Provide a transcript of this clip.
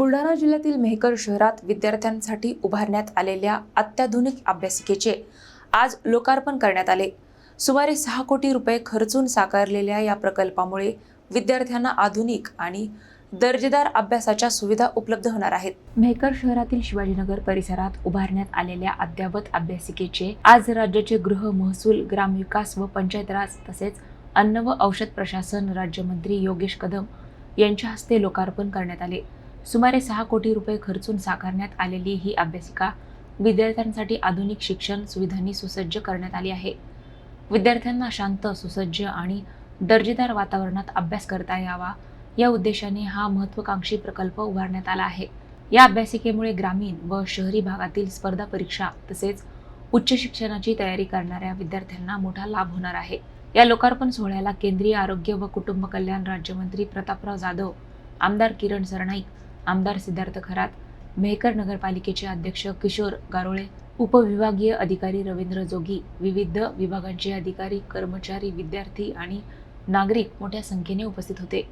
बुलढाणा जिल्ह्यातील मेहकर शहरात विद्यार्थ्यांसाठी उभारण्यात आलेल्या अत्याधुनिक अभ्यासिकेचे आज लोकार्पण करण्यात आले। सुमारे 6 कोटी रुपये खर्चून साकारलेल्या या प्रकल्पामुळे विद्यार्थ्यांना आधुनिक आणि दर्जेदार अभ्यासाच्या सुविधा उपलब्ध होणार आहेत। मेहकर शहरातील शिवाजीनगर परिसरात उभारण्यात आलेल्या अद्ययावत अभ्यासिकेचे आज राज्याचे गृह, महसूल, ग्रामविकास व पंचायत राज तसेच अन्न व औषध प्रशासन राज्यमंत्री योगेश कदम यांच्या हस्ते लोकार्पण करण्यात आले। सुमारे 6 कोटी रुपये खर्चून साकारण्यात आलेली ही अभ्यासिका विद्यार्थ्यांसाठी आधुनिक शिक्षण सुविधांनी सुसज्ज करण्यात आली आहे। विद्यार्थ्यांना शांत, सुसज्ज आणि दर्जेदार वातावरणात अभ्यास करता यावा या उद्देशाने हा महत्त्वाकांक्षी प्रकल्प उभारण्यात आला आहे। या अभ्यासिकेमुळे ग्रामीण व शहरी भागातील स्पर्धा परीक्षा तसेच उच्च शिक्षणाची तयारी करणाऱ्या विद्यार्थ्यांना मोठा लाभ होणार आहे। या लोकार्पण सोहळ्याला केंद्रीय आरोग्य व कुटुंब कल्याण राज्यमंत्री प्रतापराव जाधव, आमदार किरण सरनाईक, आमदार सिद्धार्थ खरात, मेहकर नगरपालिकेचे अध्यक्ष किशोर गारोळे, उपविभागीय अधिकारी रवींद्र जोगी, विविध विभागांचे अधिकारी, कर्मचारी, विद्यार्थी आणि नागरिक मोठ्या संख्येने उपस्थित होते।